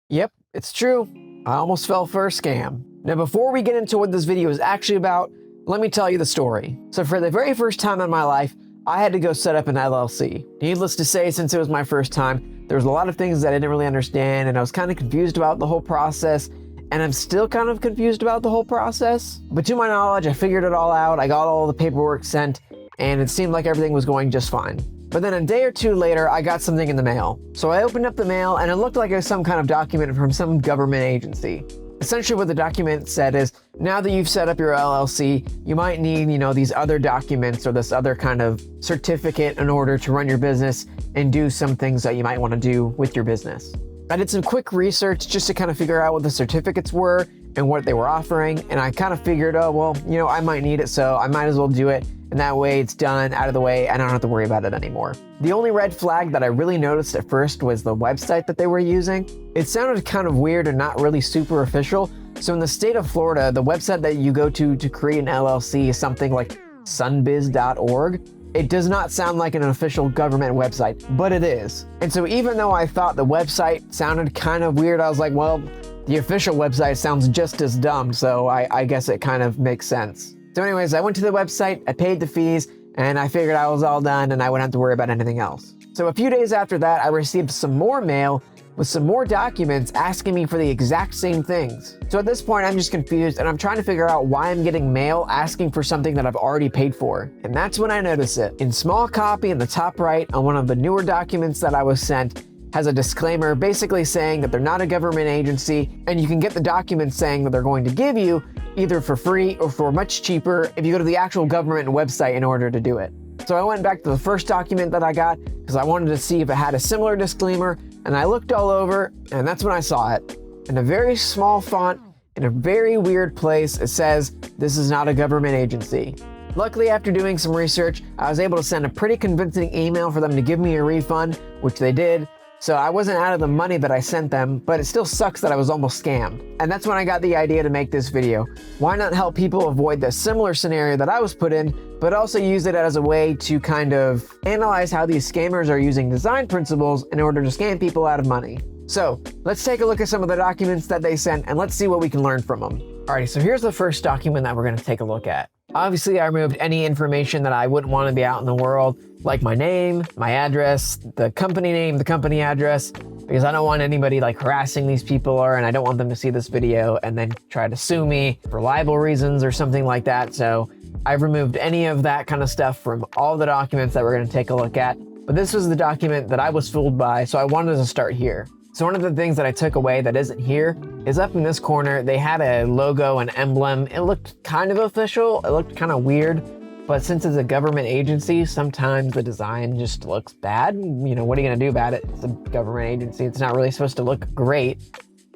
Yep, it's true. I almost fell for a scam. Now, before we get into what this video is actually about, let me tell you the story. So for the very first time in my life, I had to go set up an LLC. Needless to say, since it was my first time, there was a lot of things that I didn't really understand, and I was kind of confused about the whole process, and I'm still kind of confused about the whole process. But to my knowledge, I figured it all out. I got all the paperwork sent, and it seemed like everything was going just fine. But then a day or two later, I got something in the mail. So I opened up the mail, and it looked like it was some kind of document from some government agency. Essentially what the document said is, now that you've set up your LLC, you might need, these other documents or this other kind of certificate in order to run your business and do some things that you might want to do with your business. I did some quick research just to kind of figure out what the certificates were and what they were offering. And I kind of figured, I might need it, so I might as well do it. And that way it's done, out of the way, I don't have to worry about it anymore. The only red flag that I really noticed at first was the website that they were using. It sounded kind of weird and not really super official. So in the state of Florida, the website that you go to create an LLC is something like sunbiz.org. It does not sound like an official government website, but it is. And so even though I thought the website sounded kind of weird, I was like, well, the official website sounds just as dumb, so I guess it kind of makes sense. So anyways, I went to the website, I paid the fees, and I figured I was all done and I wouldn't have to worry about anything else. So a few days after that, I received some more mail with some more documents asking me for the exact same things. So at this point, I'm just confused and I'm trying to figure out why I'm getting mail asking for something that I've already paid for. And that's when I notice it. In small copy in the top right on one of the newer documents that I was sent, has a disclaimer basically saying that they're not a government agency and you can get the documents saying that they're going to give you either for free or for much cheaper if you go to the actual government website in order to do it. So I went back to the first document that I got because I wanted to see if it had a similar disclaimer, and I looked all over and that's when I saw it. In a very small font, in a very weird place, it says, "This is not a government agency." Luckily, after doing some research, I was able to send a pretty convincing email for them to give me a refund, which they did. So I wasn't out of the money that I sent them, but it still sucks that I was almost scammed. And that's when I got the idea to make this video. Why not help people avoid the similar scenario that I was put in, but also use it as a way to kind of analyze how these scammers are using design principles in order to scam people out of money. So let's take a look at some of the documents that they sent and let's see what we can learn from them. Alrighty, so here's the first document that we're gonna take a look at. Obviously, I removed any information that I wouldn't want to be out in the world, like my name, my address, the company name, the company address, because I don't want anybody harassing these people and I don't want them to see this video and then try to sue me for libel reasons or something like that. So I've removed any of that kind of stuff from all the documents that we're going to take a look at. But this was the document that I was fooled by, so I wanted to start here. So one of the things that I took away that isn't here is up in this corner, they had a logo and emblem. It looked kind of official. It looked kind of weird, but since it's a government agency, sometimes the design just looks bad. What are you gonna do about it? It's a government agency. It's not really supposed to look great.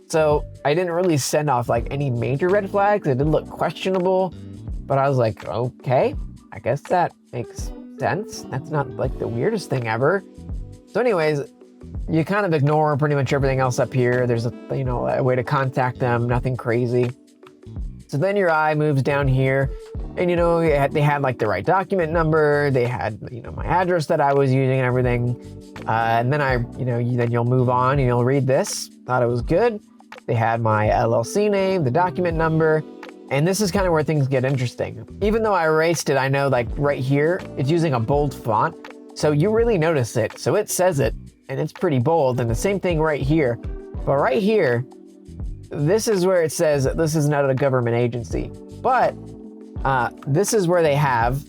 So I didn't really send off any major red flags. It did look questionable, but I was like, okay, I guess that makes sense. That's not the weirdest thing ever. So anyways, you kind of ignore pretty much everything else up here. There's a way to contact them, nothing crazy. So then your eye moves down here and they had the right document number. They had, my address that I was using and everything. And then then you'll move on and you'll read this. Thought it was good. They had my LLC name, the document number. And this is kind of where things get interesting. Even though I erased it, I know right here, it's using a bold font. So you really notice it. So it says it. And it's pretty bold, and the same thing right here. But right here, this is where it says this is not a government agency. But this is where they have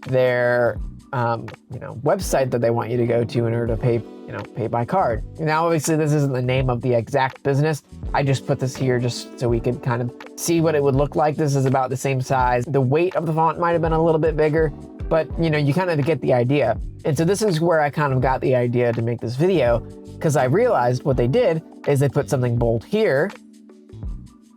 their website that they want you to go to in order to pay by card. Now, obviously, this isn't the name of the exact business. I just put this here just so we could kind of see what it would look like. This is about the same size. The weight of the font might have been a little bit bigger, but you kind of get the idea. And so this is where I kind of got the idea to make this video, because I realized what they did is they put something bold here,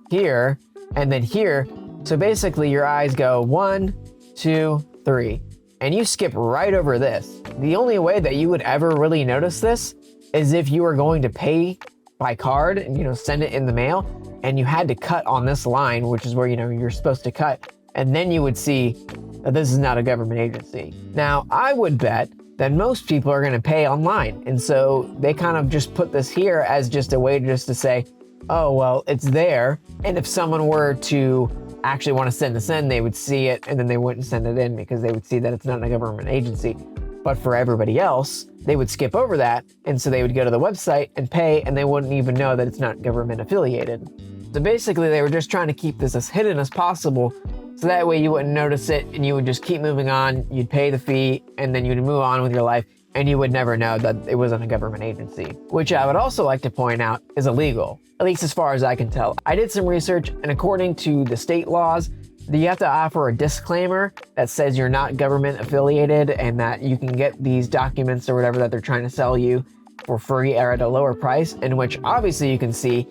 here, and then here. So basically your eyes go 1, 2, 3, and you skip right over this. The only way that you would ever really notice this is if you were going to pay by card and send it in the mail, and you had to cut on this line, which is where you're supposed to cut, and then you would see that this is not a government agency. Now, I would bet then most people are going to pay online. And so they kind of just put this here as just a way just to say, oh, well, it's there. And if someone were to actually want to send this in, they would see it and then they wouldn't send it in because they would see that it's not a government agency. But for everybody else, they would skip over that. And so they would go to the website and pay, and they wouldn't even know that it's not government affiliated. So basically, they were just trying to keep this as hidden as possible. So that way you wouldn't notice it and you would just keep moving on. You'd pay the fee and then you'd move on with your life and you would never know that it wasn't a government agency, which I would also like to point out is illegal, at least as far as I can tell. I did some research, and according to the state laws, you have to offer a disclaimer that says you're not government affiliated and that you can get these documents or whatever that they're trying to sell you for free or at a lower price, in which obviously you can see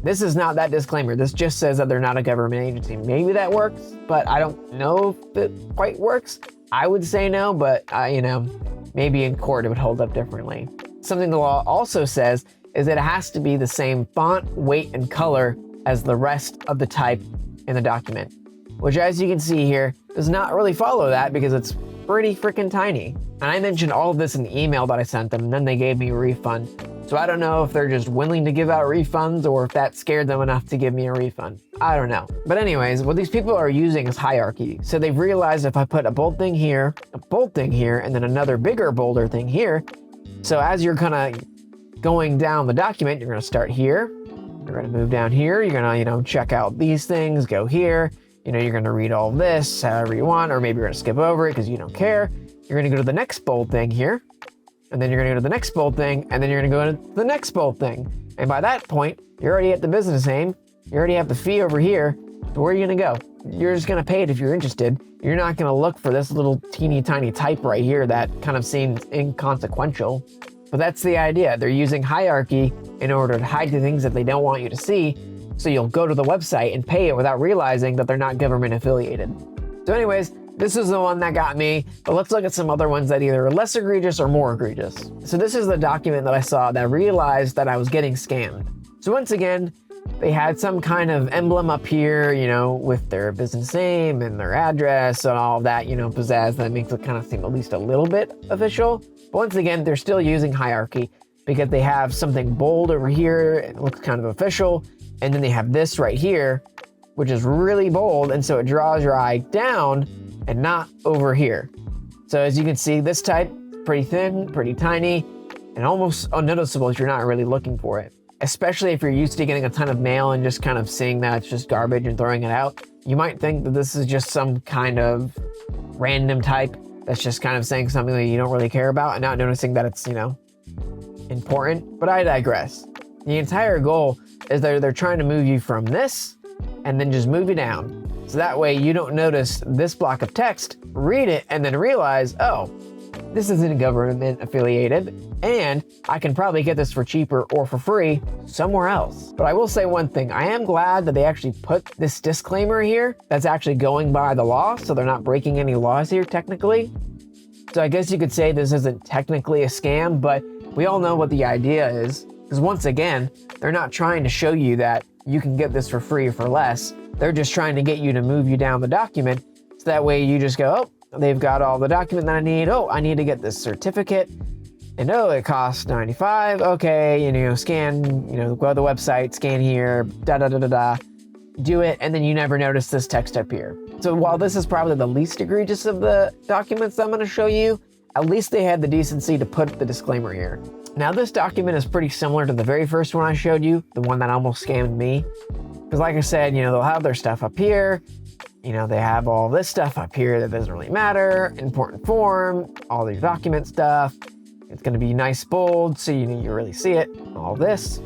this is not that disclaimer. This just says that they're not a government agency. Maybe that works, but I don't know if it quite works. I would say no, but maybe in court it would hold up differently. Something the law also says is that it has to be the same font, weight, and color as the rest of the type in the document, which, as you can see here, does not really follow that because it's pretty freaking tiny. And I mentioned all of this in the email that I sent them, and then they gave me a refund. So I don't know if they're just willing to give out refunds or if that scared them enough to give me a refund. I don't know. But anyways, what these people are using is hierarchy. So they've realized if I put a bold thing here, and then another bigger, bolder thing here, so as you're kind of going down the document, you're going to start here, you're going to move down here, you're going to, check out these things, go here, you're going to read all this however you want, or maybe you're going to skip over it because you don't care. You're going to go to the next bold thing here, and then you're going to go to the next bold thing, and then you're going to go to the next bold thing. And by that point, you're already at the business name. You already have the fee over here. So where are you going to go? You're just going to pay it if you're interested. You're not going to look for this little teeny tiny type right here that kind of seems inconsequential. But that's the idea. They're using hierarchy in order to hide the things that they don't want you to see. So you'll go to the website and pay it without realizing that they're not government affiliated. So anyways, this is the one that got me, but let's look at some other ones that either are less egregious or more egregious. So this is the document that I saw that realized that I was getting scammed. So once again, they had some kind of emblem up here, with their business name and their address and all of that, pizzazz that makes it kind of seem at least a little bit official. But once again, they're still using hierarchy because they have something bold over here. It looks kind of official. And then they have this right here, which is really bold. And so it draws your eye down and not over here. So as you can see, this type, pretty thin, pretty tiny, and almost unnoticeable if you're not really looking for it. Especially if you're used to getting a ton of mail and just kind of seeing that it's just garbage and throwing it out. You might think that this is just some kind of random type that's just kind of saying something that you don't really care about and not noticing that it's, important. But I digress. The entire goal is that they're trying to move you from this and then just move you down. So that way you don't notice this block of text, read it, and then realize, oh, this isn't government affiliated, and I can probably get this for cheaper or for free somewhere else. But I will say one thing, I am glad that they actually put this disclaimer here that's actually going by the law, so they're not breaking any laws here technically. So I guess you could say this isn't technically a scam, but we all know what the idea is. Because once again, they're not trying to show you that you can get this for free or for less. They're just trying to get you to move you down the document. So that way you just go, oh, they've got all the document that I need. Oh, I need to get this certificate. And oh, it costs $95. Okay, scan, go to the website, scan here, do it. And then you never notice this text up here. So while this is probably the least egregious of the documents I'm going to show you, at least they had the decency to put the disclaimer here. Now this document is pretty similar to the very first one I showed you, the one that almost scammed me. Because like I said, they'll have their stuff up here. They have all this stuff up here that doesn't really matter. Important form, all their document stuff. It's going to be nice bold so you really see it. All this.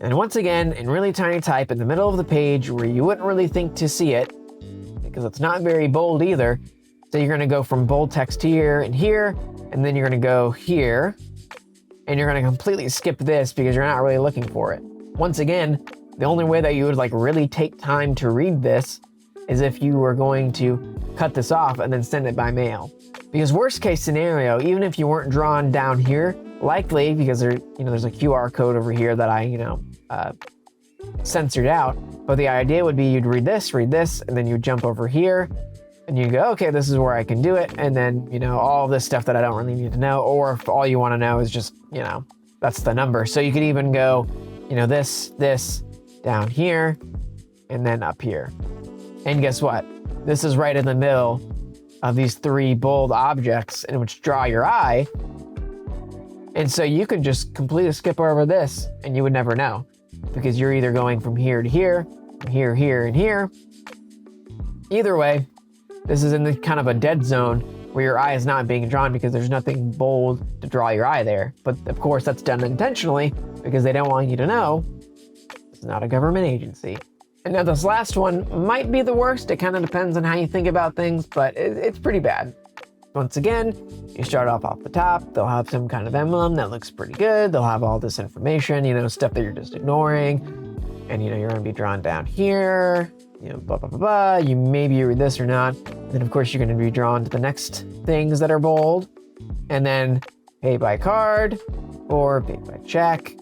And once again, in really tiny type in the middle of the page where you wouldn't really think to see it, because it's not very bold either. So you're going to go from bold text here and here, and then you're going to go here, and you're going to completely skip this because you're not really looking for it. Once again, the only way that you would really take time to read this is if you were going to cut this off and then send it by mail. Because worst case scenario, even if you weren't drawn down here, likely because there's a QR code over here that I censored out. But the idea would be you'd read this, and then you'd jump over here, And you go, okay, this is where I can do it. And then, you know, all this stuff that I don't really need to know, or if all you want to know is just, you know, that's the number. So you could even go, you know, this down here, and then up here. And guess what? This is right in the middle of these three bold objects in which draw your eye. And so you could just completely skip over this and you would never know, because you're either going from here to here, here, here, and here. Either way, this is in the kind of a dead zone where your eye is not being drawn because there's nothing bold to draw your eye there. But of course, that's done intentionally because they don't want you to know it's not a government agency. And now this last one might be the worst. It kind of depends on how you think about things, but it's pretty bad. Once again, you start off the top. They'll have some kind of emblem that looks pretty good. They'll have all this information, you know, stuff that you're just ignoring. And, you know, you're going to be drawn down here. You know, blah, blah, blah, blah. You maybe read this or not. And then, of course, you're going to be drawn to the next things that are bold. And then pay by card or pay by check.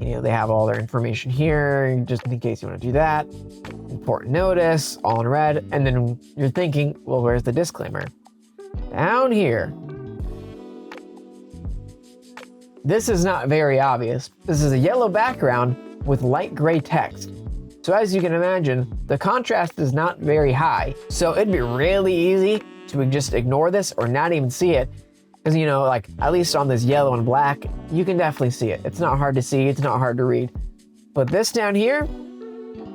You know, they have all their information here, just in case you want to do that. Important notice, all in red. And then you're thinking, well, where's the disclaimer? Down here. This is not very obvious. This is a yellow background with light gray text. So as you can imagine, the contrast is not very high. So it'd be really easy to just ignore this or not even see it. Because, you know, like at least on this yellow and black, you can definitely see it. It's not hard to see, it's not hard to read. But this down here,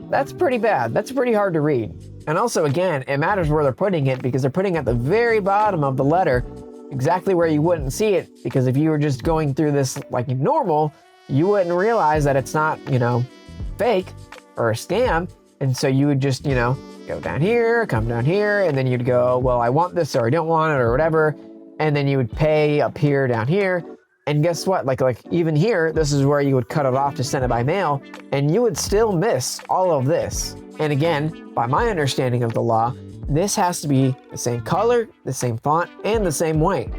that's pretty bad. That's pretty hard to read. And also, again, it matters where they're putting it because they're putting it at the very bottom of the letter, exactly where you wouldn't see it. Because if you were just going through this like normal, you wouldn't realize that it's not, you know, fake or a scam. And so you would just, you know, go down here, come down here, and then you'd go, well, I want this or I don't want it or whatever. And then you would pay up here, down here. And guess what? Like even here, this is where you would cut it off to send it by mail, and you would still miss all of this. And again, by my understanding of the law, this has to be the same color, the same font, and the same weight,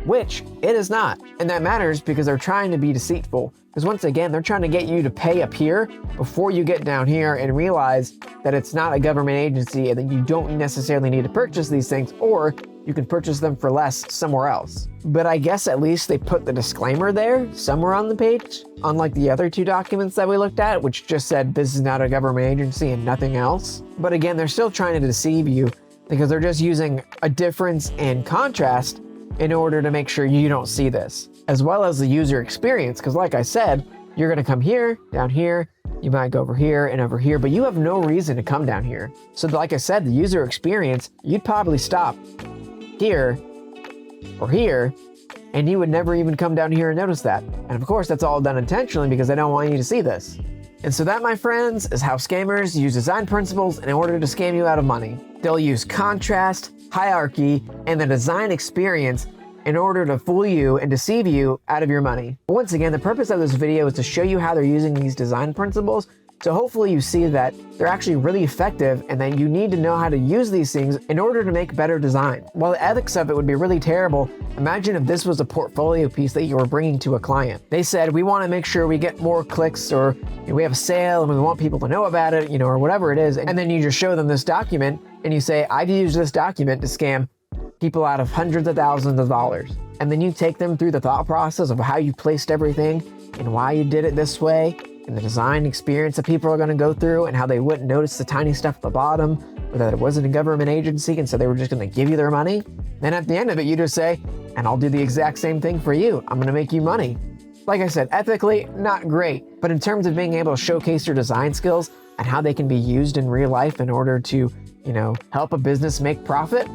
which it is not. And that matters because they're trying to be deceitful. Because once again, they're trying to get you to pay up here before you get down here and realize that it's not a government agency and that you don't necessarily need to purchase these things, or you can purchase them for less somewhere else. But I guess at least they put the disclaimer there somewhere on the page, unlike the other two documents that we looked at, which just said this is not a government agency and nothing else. But again, they're still trying to deceive you because they're just using a difference in contrast in order to make sure you don't see this, as well as the user experience. Because like I said, you're gonna come here, down here, you might go over here, but you have no reason to come down here. So like I said, the user experience, you'd probably stop here or here, and you would never even come down here and notice that. And of course, that's all done intentionally because they don't want you to see this. And so that, my friends, is how scammers use design principles in order to scam you out of money. They'll use contrast, hierarchy, and the design experience in order to fool you and deceive you out of your money. But once again, the purpose of this video is to show you how they're using these design principles. So hopefully you see that they're actually really effective and that you need to know how to use these things in order to make better design. While the ethics of it would be really terrible, imagine if this was a portfolio piece that you were bringing to a client. They said, we want to make sure we get more clicks, or we have a sale and we want people to know about it, or whatever it is. And then you just show them this document and you say, I've used this document to scam people out of hundreds of thousands of dollars. And then you take them through the thought process of how you placed everything and why you did it this way, and the design experience that people are going to go through, and how they wouldn't notice the tiny stuff at the bottom, or that it wasn't a government agency, and so they were just going to give you their money. Then at the end of it, you just say, and I'll do the exact same thing for you. I'm going to make you money. Like I said, ethically, not great, but in terms of being able to showcase your design skills and how they can be used in real life in order to, help a business make profit,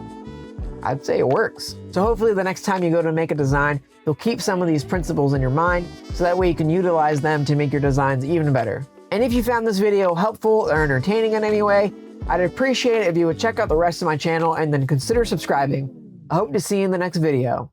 I'd say it works. So hopefully the next time you go to make a design, you'll keep some of these principles in your mind so that way you can utilize them to make your designs even better. And if you found this video helpful or entertaining in any way, I'd appreciate it if you would check out the rest of my channel and then consider subscribing. I hope to see you in the next video.